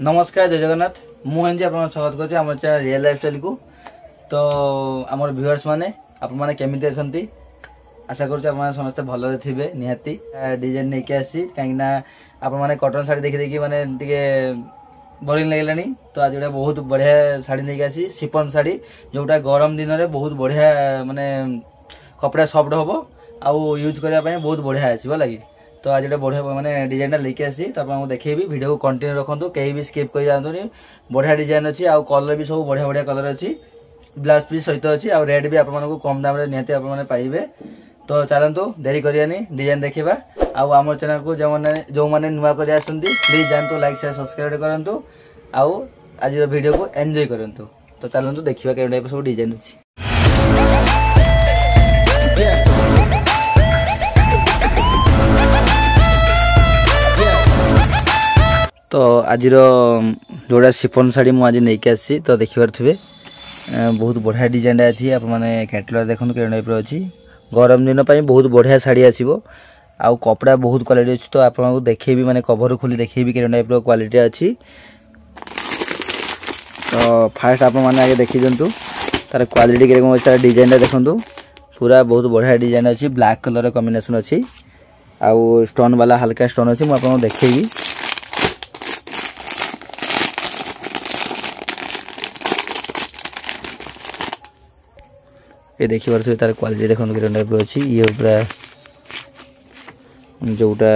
नमस्कार जय जगन्नाथ मुझे आप स्वागत कर चैनल रियल लाइफ स्टाइल को। तो आम व्यूअर्स माने आप मैंने केमी अच्छा आशा करुँ आप समस्त भल थे निहाती डिजाइन नहीं आसी कहीं आप कटन शाढ़ी देखी देखी माने बोरिंग लगे। तो आज गोटे बहुत बढ़िया शाढ़ी नहीं आसी सिफन शाढ़ी जोटा गरम दिन में बहुत बढ़िया माने कपड़ा सफ्ट हम आउ यूज करने बहुत बढ़िया आसो लगे। तो आज गोटे बढ़िया माने डिजाइन लेके आसी तो आपको देखेबी वीडियो को कंटिन्यू रखु कहीं भी स्किप कर जातुनी। बढ़िया डिजाइन अच्छी आउ कलर भी सब बढ़िया बढ़िया कलर अच्छी ब्लाउज पीस सहित अच्छी आउ रेट भी आपको कम दाम निहाती आपने पाइबे। तो चलतु देरी करियानी डिजाइन देखा आउ आम चैनल को जो मैंने नुआ कर आसती प्लीज जानतु लाइक शेयर सब्सक्राइब करंतु आउ आज वीडियो को एंजॉय करंतु। तो चलतु देखा के टाइप सब डिजाइन अच्छी। तो आज जोड़ा सिफन शाढ़ी मुझे नहीं आसी तो देखिपे बहुत बढ़िया डिजाइन अच्छी आप कैटलग देखो के टाइप अच्छी गरम दिन बहुत बढ़िया शाढ़ी आसो आउ कपड़ा बहुत क्वालिटी अच्छी। तो आपको देखेबी माने कवर खोली देखेबी के टाइप क्वालिटी अच्छी। तो फास्ट आप आगे देखी दिंतु तार क्वालिटी के तार डिजाइन देखु पूरा बहुत बढ़िया डिजाइन अच्छी ब्लैक कलर कॉम्बिनेशन अच्छी आउ स्टोन वाला हल्का स्टोन अच्छी मुझे देखेबी। ये देखी पारे तार क्वालिटी देखो टाइप अच्छी ये पूरा जोटा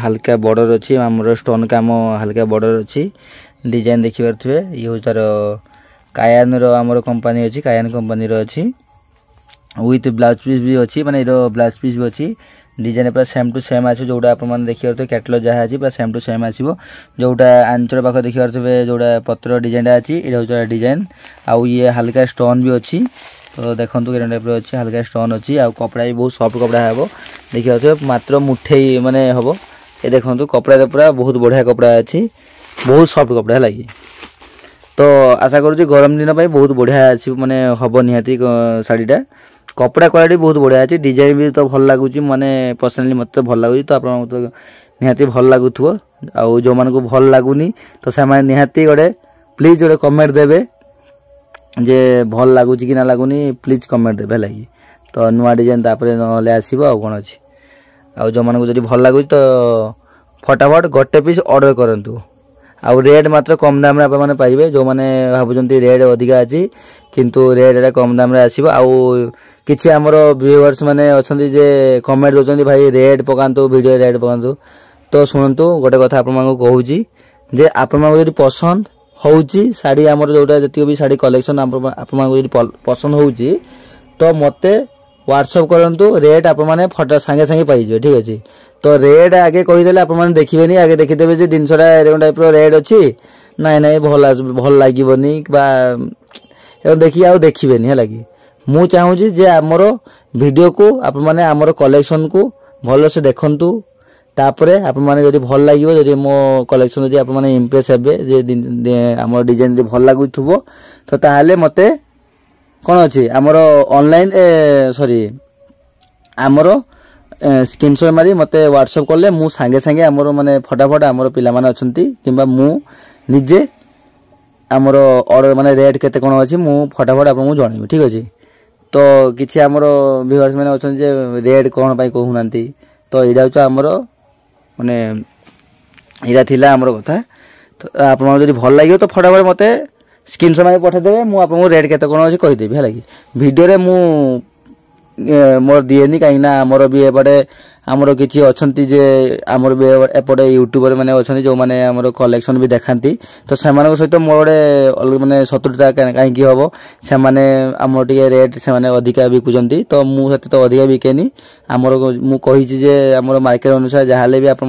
हल्का बॉर्डर अच्छी आमर स्टोन काम हल्का बॉर्डर अच्छी डिजाइन देखी पारे ये हूँ तार कायान आमर कंपनी अच्छी कायान कंपनी अच्छी विथ ब्लाउज पीस भी अच्छी माने ब्लाउज पीस भी अच्छी डिजाइन पूरा सेम टू सेम आसो जोटा आप देखिए कैटलग जहाँ अच्छी पूरा सेम टू सेम आसो जोटा आंचल पाख देखी पारे जोटा पत्र डिजाइन अच्छी ये हूँ डिजाइन आउ ये हल्का स्टोन भी अच्छी। तो देखो के टाइप अच्छी हल्का स्टोन अच्छी आउ कपड़ा भी बहुत सफ्ट कपड़ा हे देखिए मात्र मुठे माने हम ये देखो कपड़ा पूरा बहुत बढ़िया कपड़ा अच्छी बहुत सफ्ट कपड़ा है लगी। तो आशा करूँ गरम दिन बहुत बढ़िया आस माने हम निहाती शाढ़ीटा कपड़ा क्वालिटी बहुत बढ़िया अच्छी डिजाइन भी तो भल लगुच माने पर्सनाली मत भल लगुच। तो आप निहाती भल लगुव आउ जो मान को भल लगुनि तो से निहाती गोटे प्लीज गोटे कमेंट देवे जे भल लगुच कि ना लगुनि प्लीज कमेंट देवे लगी। तो नुआ डिजाइन ना आसो आ कौन अच्छी आउ जो मान को जब भल लगुच तो फटाफट गोटे पीस ऑर्डर करंतु आउ रेट मात्र कम दाम आप पाइबे जो मैंने भावुं रेट अधिका अच्छी किंतु रेट कम दाम आसो आउ किसी आमर व्यूअर्स मैंने अच्छा जे कमेंट दौरान भाई रेट पकातु वीडियो रेट पकातु। तो शुणु गोटे कथा आपको कहूँ जे आपको पसंद होउची साड़ी आमर जोटा जति भी साड़ी कलेक्शन आपको पसंद होउची तो मते व्हाट्सएप करंतु रेट आप माने फटा संगे संगे पाइजे ठीक अच्छे। तो रेट आगे कहीदेले आप माने देखिबेनी आगे देखिदेबे जे जिनसटा एरकम टाइप रेट अच्छी नाई नाई भल लागोनी देखिए आउ देखिबेनी है कि मु चाहूँगी जे आमर वीडियो को आप माने आमर कलेक्शन को भल से देखंतु तापरे आप माने जदि भल लागिवो जदि मो कलेक्शन जदि आप माने इंप्रेस हेबे जे आमर डिजाइन जदि भल लागुथुबो तो ताहाले मते कौन अच्छी आमर ऑनलाइन सॉरी आमर स्क्रीनशॉट मारी मते व्हाट्सएप करले मु सांगे सांगे आमर माने फटाफट आमर पिला माने अछंती किंबा मु निजे आमर ऑर्डर माने रेट केते कोन अछि मु फटाफट आपन जणाइबे ठीक अछि। तो किछि आमर व्यूअर्स माने अछन जे रेट कोन पाई कहू नांती तो एडा छ आमर माने एडा थिला आमर कथा। तो आपन जदि भल लागियो तो फटाफट मते स्क्रीनशॉट मारी पठा देबे मु आपन रेट केते कोन अछि कहि देबी है कि वीडियो रे मु मोर दिएनी कहीं ना आमर भी एपटे आमर किसी अच्छी जे आमर भी एपटे यूट्यूबर मैंने अच्छे जो मैंने आमर कलेक्शन भी देखाती तो से सहित मोर गोटे मैंने शत्रुता कहीं हम से आमर टे रेट से अधिका बिकुंट तो मुझे तो अधिका बिकेनी आमर मुझे आमर मार्केट अनुसार जहाँ भी आप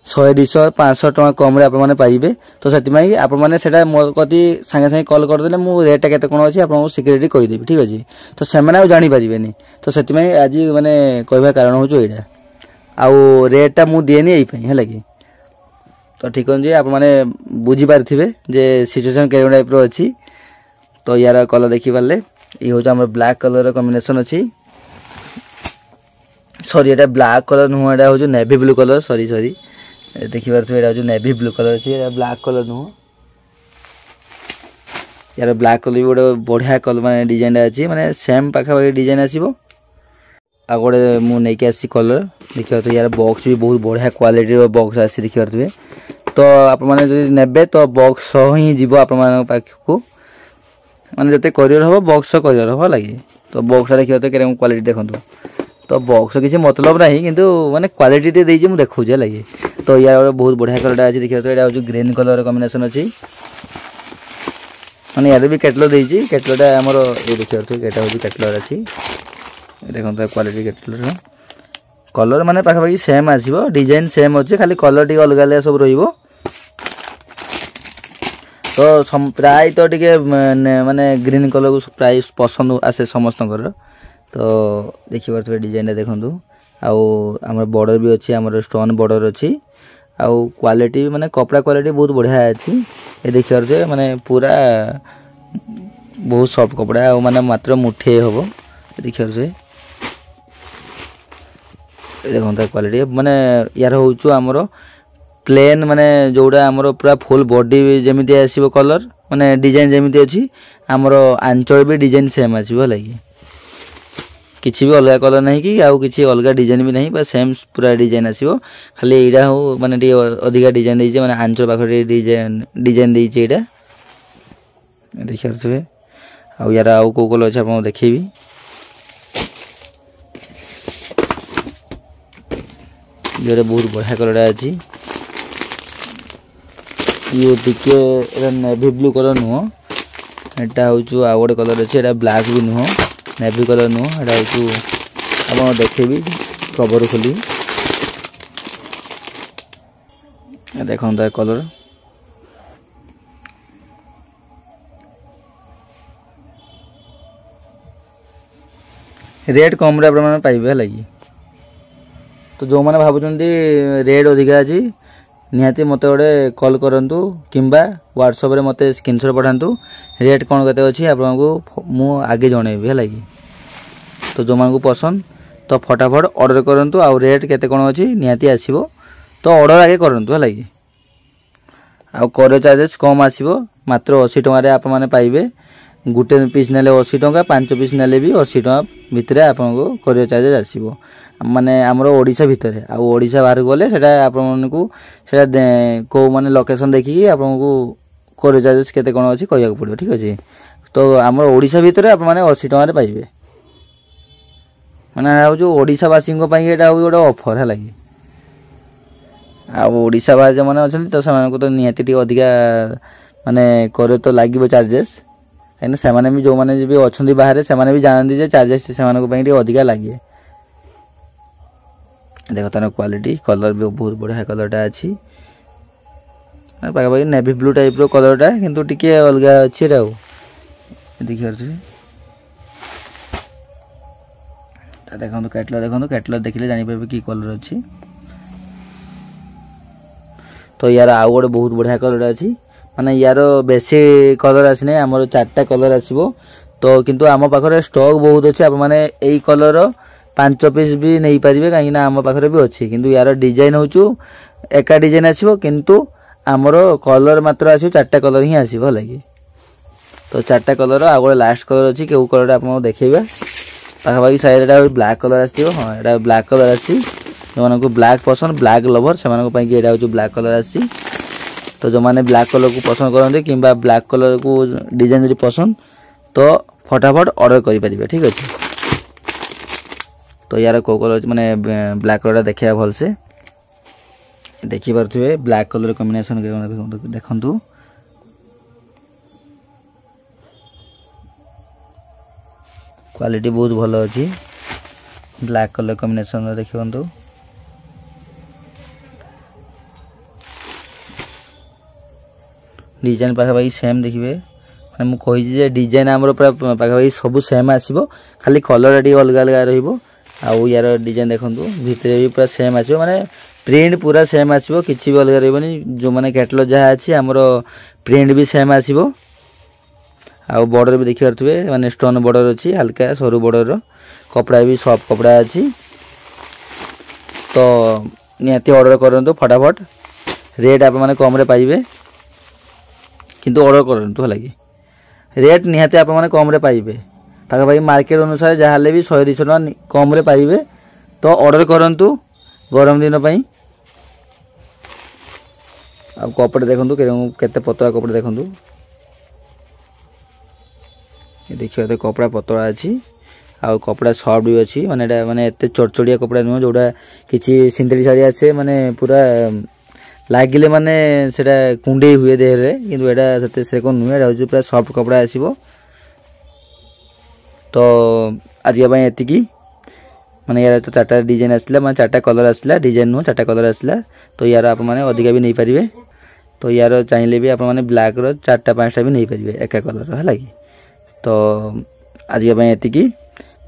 100-200-500 टका कम रे आप माने पाइबे। तो सेतिमाई आप माने सेटा मोर कति संगे संगे कॉल कर देले मु रेट केते कोन अछि आपन सिक्युरिटी कहि देबी ठीक अछि। तो सेमाने आ जानि परिबेनी तो सेतिमाई आज माने कहबा कारण हो जो एडा आउ रेटटा मु दिएनी एई पई हैला कि। तो ठीक अछि आप माने बुझी पारथिबे जे सिचुएशन के टाइप रो अछि। तो यार कलर देखि पारले ई हो हमर ब्लैक कलर कॉम्बिनेशन अछि सॉरी एटा ब्लैक कलर नुह एटा हो नेवी ब्लू कलर सॉरी देखिपारे यहाँ हूँ नेवी ब्लू कलर अच्छी ब्लैक कलर नुह यार ब्लैक कलर भी गोटे बढ़िया कलर माने डिजाइन अच्छी माने सेम पाखापाखि डिजाइन आसो आ गोटे मुझे आसी कलर देखिए यार बॉक्स भी बहुत बढ़िया क्वालिटी बॉक्स आसी देखिए तो आप ने तो बॉक्स ही जीव आप पाखक माने जिते करियर हम बॉक्स करियर हम लगे तो बॉक्स देखिए तो क्वालिटी देखो तो बॉक्स किसी मतलब ना किंतु माने क्वालिटी देती मुझे देखुचे लगे तो यार बहुत बढ़िया कलर अच्छी देखिए तो यहाँ हूँ ग्रीन कलर कॉम्बिनेशन अच्छी माने यार भी कैटलर देती कैटलरटा आमर ये देखिए तो यहाँ हूँ कैटलर अच्छी देखो क्वालिटी कैटलर कलर माने पाखापाखि सेम आसो डिजाइन सेम अच्छे खाली कलर टी अलग अलग सब रही तो प्राय तो टे माने ग्रीन कलर को प्राय पसंद आसे समस्त तो देखिए डिजाइन देखूँ आम बॉर्डर भी अच्छी आम स्टोन बॉर्डर अच्छी आउ क्वालिटी माने कपड़ा क्वालिटी बहुत बढ़िया अच्छी ये देखिए माने पूरा बहुत सॉफ्ट कपड़ा आ माने मात्र मुठे हम देखिए देखो क्वालिटी माने यार हूँ आमर प्लेन माने जोड़ा आमर पूरा फुल बॉडी जमी आसो कलर माने डिजाइन जमी अच्छी आमर आंचल भी डिजाइन सेम आसो लगे किसी भी अलग कलर नहीं कि आउ किसी अलग डिजाइन भी नहीं सेम पूरा डिजाइन आसो खाली यहाँ हो माने अधिका डिजाइन देजे माने आंचल पाखे डिजाइन देजे यहाँ देखिए आउ यार आउ कौ कलर अच्छे आप देखेबी ये बहुत बढ़िया कलर अच्छी ये टिके नेवी ब्लू कलर नुह एटा हूँ आउ गोटे कलर अच्छे यहाँ ब्लैक भी नुह नेवी कलर नुह यहाँ हूँ आप देखेबी कवर खोली देखो कलर रेट कम आप पाइबे लगी तो जो मैंने भावुंट रेट अधिका अच्छी निहाती मत गोटे कॉल करंतु किंबा व्हाट्सएप रे मते स्क्रीनशॉट पठांतु रेट कौन केते अछि आपको मु आगे जणेबी है लगी तो जो मान को पसंद तो फटाफट ऑर्डर करंतु आ रेट केते कौन अछि निहाती आसीबो तो ऑर्डर आगे करंतु है लगी आ कोरियर चार्जेस कम आसीबो मात्र 80 टका रे आप माने पाइबे गुटे पीस नेले 80 टका 5 पीस नेले भी 80 टका भितर आपको कोरियर चार्जेस आसीबो माने आमर ओडिशा भितर आ ओडिशा बाहर गले सेटा आपको सेटा को माने लोकेशन देखिकी आपको कोरियर चार्जेस केते कोन अछि कहया पड़ो ठीक अछि तो आमर ओडिशा भितर आप माने 80 टका रे पाइबे माने आ जो ओडिशा वासी को पई एटा गोटे ऑफर है लगी आ ओडिशा बाहर जो माने अछन तो से तो निहाती टी अधिका माने करे तो लागिबो चार्जेस कहीं से माने भी जो माने भी अछंदी बाहर से माने भी जानती जे चार्जेस से माने को पई टी अधिका लागे देखो तार क्वालिटी कलर भी बहुत बढ़िया कलरटा अच्छी पाखापाखि नेवी ब्लू टाइप रो कलरटा किंतु टिके अलग अच्छी देखिए देखो कैटलर देखिले जानी पाबे की कलर अच्छी तो यार आउ गोटे बहुत बढ़िया कलर अच्छी माने यार बेसी कलर आसने आमर 4टा कलर आसीबो तो किंतु आम पाखरे स्टॉक बहुत अच्छी आप माने एई कलर 5 पीस भी नहीं पारे कहीं आम पाखे भी अच्छी किंतु यार डिजाइन हूँ एका डिजाइन आसो किंतु आमर कलर मात्र आसो 4टा कलर ही आसो लगे तो 4टा कलर आ गए लास्ट कलर अच्छी क्यों कलर आप देखेबा पाखापाखि साइड ब्लैक कलर आसो हाँ यहाँ ब्लैक कलर आसी जो मानक ब्लैक पसंद ब्लैक लवर से यहाँ हूँ ब्लैक कलर आसी तो जो मैंने ब्लैक कलर को पसंद करते कि ब्लैक कलर को डिजाइन यदि पसंद तो फटाफट ऑर्डर करें ठीक अच्छे तो यार को कलर माने ब्लैक कलर देखा भल से देखी पारे ब्लैक कलर कॉम्बिनेशन देखु क्वालिटी बहुत भल अच्छी ब्लैक कलर कॉम्बिनेशन देखु डिजाइन पाखापाखि सेम देखिए मैं कही डिजाइन आमर पूरा पाखापाखि सब सेम आसो खाली कलर टी अलग अलग रही आउ यार डिजाइन देखो भितर भी पूरा सेम आसो माने प्रिंट पूरा सेम आसो किसी भी अलग रही जो मैंने कैटलॉग जहाँ अच्छी आमर प्रिंट भी सेम आसो आउ बॉर्डर भी देखी पारे माने स्टोन बॉर्डर अच्छी हल्का सरू बॉर्डर कपड़ा भी सॉफ्ट कपड़ा अच्छी तो निहाती ऑर्डर करंतु फटाफट रेट आप मैंने कम पाइबे किंतु ऑर्डर करंतु है कि रेट निहाती आप मैंने कम पाइबे पाखापाखि मार्केट अनुसार जहाँ भी 100-200 टका कम पाइबे तो ऑर्डर करंतु गरम दिन पाई। अब कपड़ा देखंतु केते पतला कपड़ा देखंतु देखिए कपड़ा पतला अच्छी आ कपड़ा सॉफ्ट भी अच्छी माने माने एते चड़चड़िया कपड़ा नुह जोड़ा किसी सिंथेटिक शाड़ी आसे माने पूरा लागिले माने सेटा कुंडे हुए देह रे किंतु एटा सते से कोन नुह एटा पूरा सॉफ्ट कपड़ा आसीबो। तो आज के एति की माने यार तो 4टा डिजाइन आसला माने 4टा कलर आसला डिजाइन नुह 4टा कलर आसला। तो यार आप माने अधिका भी नहीं पारिबे तो यार चाहिए भी आप माने ब्लैक रो 4टा 5टा भी नहीं पारिबे एका कलर है लगी। तो आज के एति की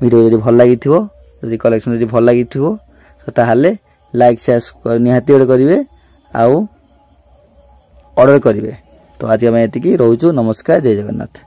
वीडियो जदि भल लगी जदि कलेक्शन जदि भल लगी तो ताहले लाइक शेयर निहाती गोटे करेंगे आउ ऑर्डर करेंगे। तो आज के एति की रोचु नमस्कार जय जगन्नाथ।